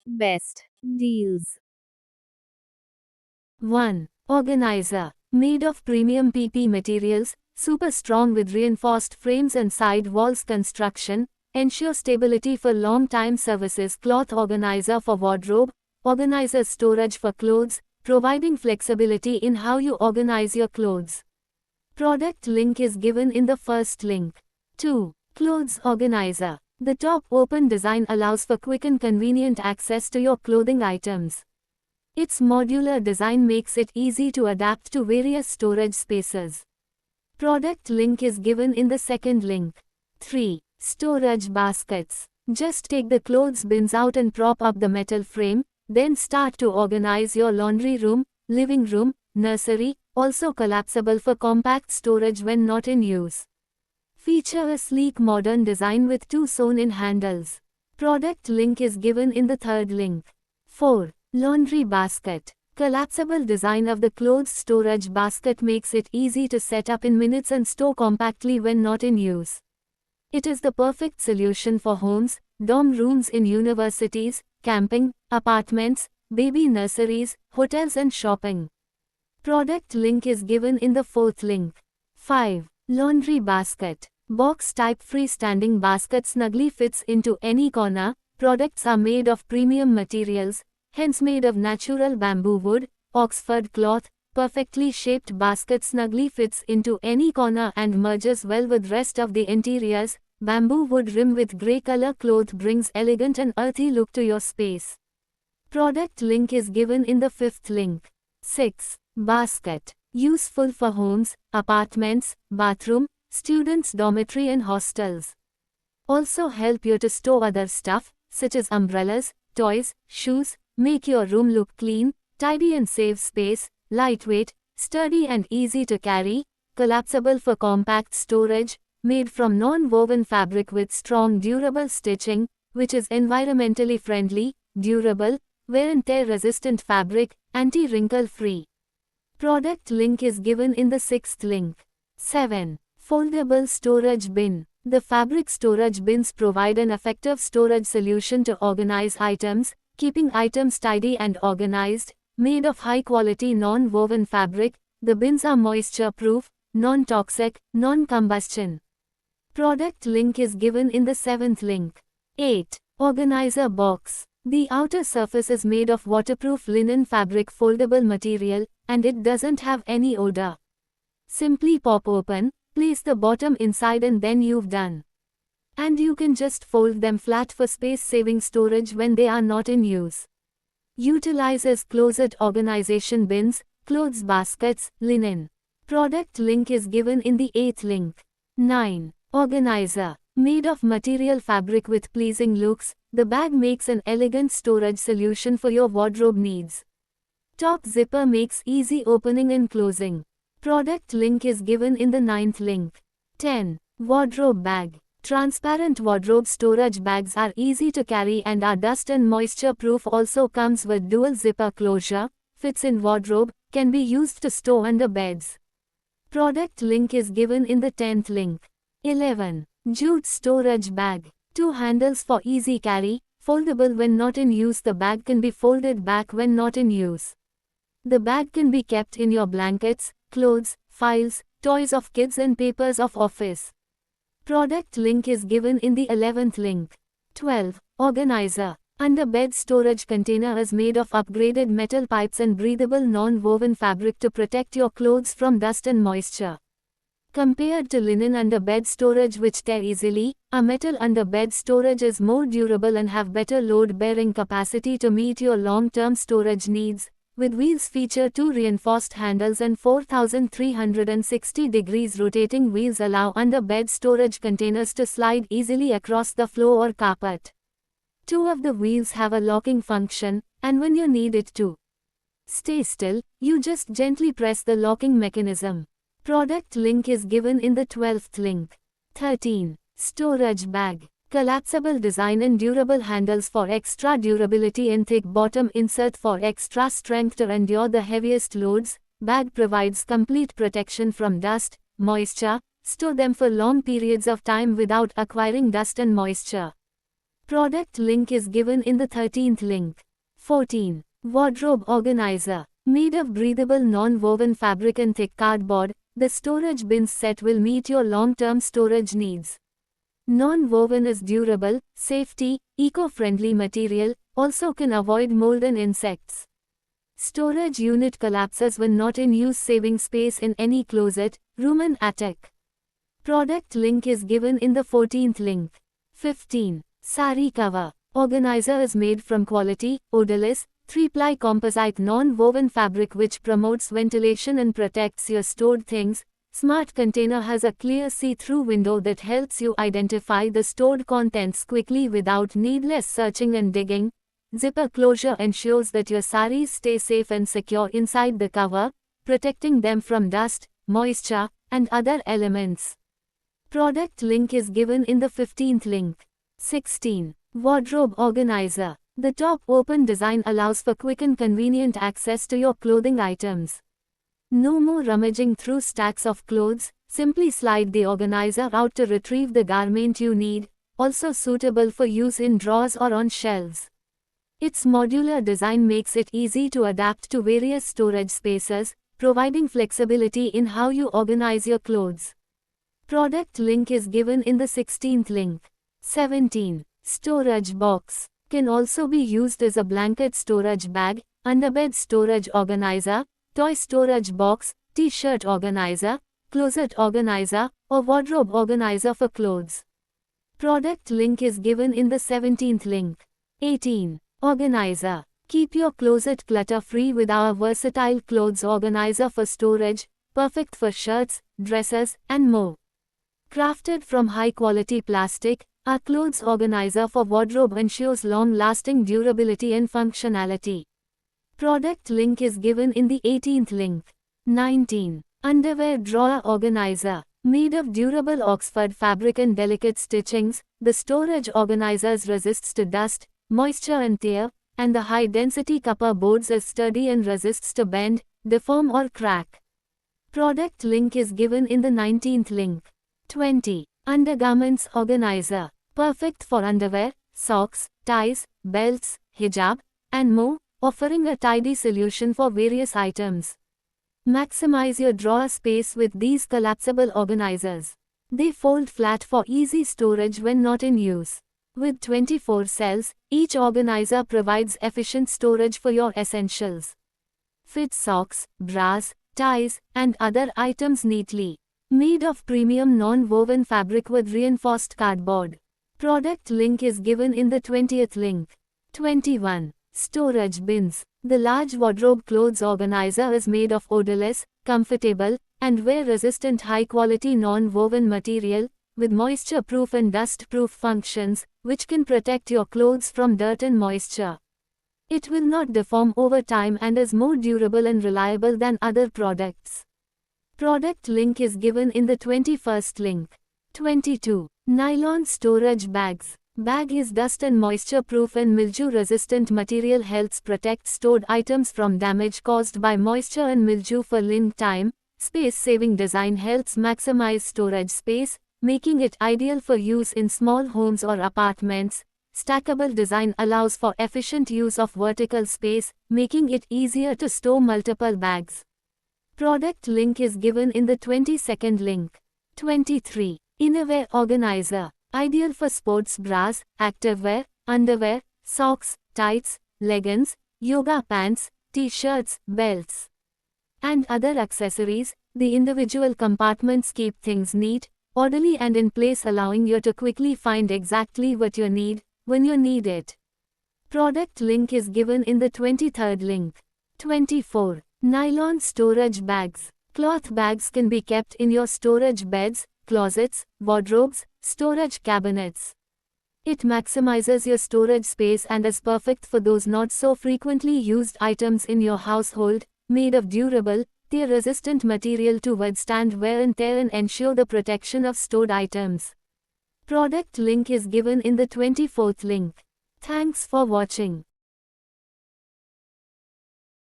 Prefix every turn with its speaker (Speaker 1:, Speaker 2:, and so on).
Speaker 1: Best deals.
Speaker 2: 1. Organizer. Made of premium PP materials, super strong with reinforced frames and side walls construction, ensure stability for long time services. Cloth organizer for wardrobe, organizer storage for clothes, providing flexibility in how you organize your clothes. Product link is given in the first link. 2. Clothes organizer. The top open design allows for quick and convenient access to your clothing items. Its modular design makes it easy to adapt to various storage spaces. Product link is given in the second link. 3. Storage baskets. Just take the clothes bins out and prop up the metal frame, then start to organize your laundry room, living room, nursery, also collapsible for compact storage when not in use. Feature a sleek modern design with 2 sewn-in handles. Product link is given in the third link. 4. Laundry basket. Collapsible design of the clothes storage basket makes it easy to set up in minutes and store compactly when not in use. It is the perfect solution for homes, dorm rooms in universities, camping, apartments, baby nurseries, hotels and shopping. Product link is given in the fourth link. 5. Laundry basket. Box type freestanding basket snugly fits into any corner. Products are made of premium materials, hence made of natural bamboo wood, Oxford cloth. Perfectly shaped basket snugly fits into any corner and merges well with rest of the interiors. Bamboo wood rim with grey color cloth brings elegant and earthy look to your space. Product link is given in the fifth link. 6. Basket. Useful for homes, apartments, bathroom, students' dormitory and hostels. Also help you to store other stuff, such as umbrellas, toys, shoes, make your room look clean, tidy and save space, lightweight, sturdy and easy to carry, collapsible for compact storage, made from non-woven fabric with strong durable stitching, which is environmentally friendly, durable, wear and tear resistant fabric, anti-wrinkle free. Product link is given in the sixth link. 7. Foldable storage bin. The fabric storage bins provide an effective storage solution to organize items, keeping items tidy and organized. Made of high-quality non-woven fabric, the bins are moisture-proof, non-toxic, non-combustion. Product link is given in the seventh link. 8. Organizer box. The outer surface is made of waterproof linen fabric foldable material, and it doesn't have any odor. Simply pop open, place the bottom inside and then you've done. And you can just fold them flat for space-saving storage when they are not in use. Utilizes closet organization bins, clothes baskets, linen. Product link is given in the 8th link. 9. Organizer. Made of material fabric with pleasing looks, the bag makes an elegant storage solution for your wardrobe needs. Top zipper makes easy opening and closing. Product link is given in the 9th link. 10. Wardrobe bag. Transparent wardrobe storage bags are easy to carry and are dust and moisture proof. Also comes with dual zipper closure, fits in wardrobe, can be used to store under beds. Product link is given in the 10th link. 11. Jute storage bag. 2 handles for easy carry, foldable when not in use. The bag can be folded back when not in use. The bag can be kept in your blankets, clothes, files, toys of kids and papers of office. Product link is given in the 11th link. 12. Organizer. Under bed storage container is made of upgraded metal pipes and breathable non-woven fabric to protect your clothes from dust and moisture. Compared to linen under bed storage which tear easily, a metal under bed storage is more durable and have better load-bearing capacity to meet your long-term storage needs. With wheels feature 2 reinforced handles and 4360 degrees rotating wheels allow under bed storage containers to slide easily across the floor or carpet. 2 of the wheels have a locking function, and when you need it to stay still, you just gently press the locking mechanism. Product link is given in the 12th link. 13. Storage bag. Collapsible design and durable handles for extra durability and thick bottom insert for extra strength to endure the heaviest loads. Bag provides complete protection from dust, moisture, store them for long periods of time without acquiring dust and moisture. Product link is given in the 13th link. 14. Wardrobe Organizer. Made of breathable non-woven fabric and thick cardboard, the storage bins set will meet your long-term storage needs. Non-woven is durable, safety, eco-friendly material, also can avoid mold and insects. Storage unit collapses when not in use, saving space in any closet, room and attic. Product link is given in the 14th link. 15. Sari Cover Organizer is made from quality, odorless, 3-ply composite non-woven fabric which promotes ventilation and protects your stored things. Smart Container has a clear see-through window that helps you identify the stored contents quickly without needless searching and digging. Zipper closure ensures that your saris stay safe and secure inside the cover, protecting them from dust, moisture, and other elements. Product link is given in the 15th link. 16. Wardrobe Organizer. The top open design allows for quick and convenient access to your clothing items. No more rummaging through stacks of clothes, simply slide the organizer out to retrieve the garment you need, also suitable for use in drawers or on shelves. Its modular design makes it easy to adapt to various storage spaces, providing flexibility in how you organize your clothes. Product link is given in the 16th link. 17. Storage Box. Can also be used as a blanket storage bag, underbed storage organizer, toy storage box, t-shirt organizer, closet organizer, or wardrobe organizer for clothes. Product link is given in the 17th link. 18. Organizer. Keep your closet clutter-free with our versatile clothes organizer for storage, perfect for shirts, dresses, and more. Crafted from high-quality plastic, our clothes organizer for wardrobe ensures long-lasting durability and functionality. Product link is given in the 18th link. 19. Underwear Drawer Organizer. Made of durable Oxford fabric and delicate stitchings, the storage organizer resists to dust, moisture and tear, and the high-density copper boards is sturdy and resists to bend, deform or crack. Product link is given in the 19th link. 20. Undergarments Organizer. Perfect for underwear, socks, ties, belts, hijab, and more, offering a tidy solution for various items. Maximize your drawer space with these collapsible organizers. They fold flat for easy storage when not in use. With 24 cells, each organizer provides efficient storage for your essentials. Fit socks, bras, ties, and other items neatly. Made of premium non-woven fabric with reinforced cardboard. Product link is given in the 20th link. 21. Storage Bins. The large wardrobe clothes organizer is made of odorless, comfortable, and wear-resistant high-quality non-woven material, with moisture-proof and dust-proof functions, which can protect your clothes from dirt and moisture. It will not deform over time and is more durable and reliable than other products. Product link is given in the 21st link. 22. Nylon Storage Bags. Bag is dust and moisture-proof and mildew-resistant material, helps protect stored items from damage caused by moisture and mildew for long time. Space-saving design helps maximize storage space, making it ideal for use in small homes or apartments. Stackable design allows for efficient use of vertical space, making it easier to store multiple bags. Product link is given in the 22nd link. 23. Innerwear Organizer. Ideal for sports bras, activewear, underwear, socks, tights, leggings, yoga pants, t-shirts, belts, and other accessories. The individual compartments keep things neat, orderly and in place, allowing you to quickly find exactly what you need, when you need it. Product link is given in the 23rd link. 24. Nylon Storage Bags. Cloth bags can be kept in your storage beds, closets, wardrobes, storage cabinets. It maximizes your storage space and is perfect for those not so frequently used items in your household. Made of durable, tear-resistant material to withstand wear and tear and ensure the protection of stored items. Product link is given in the 24th link. Thanks for watching.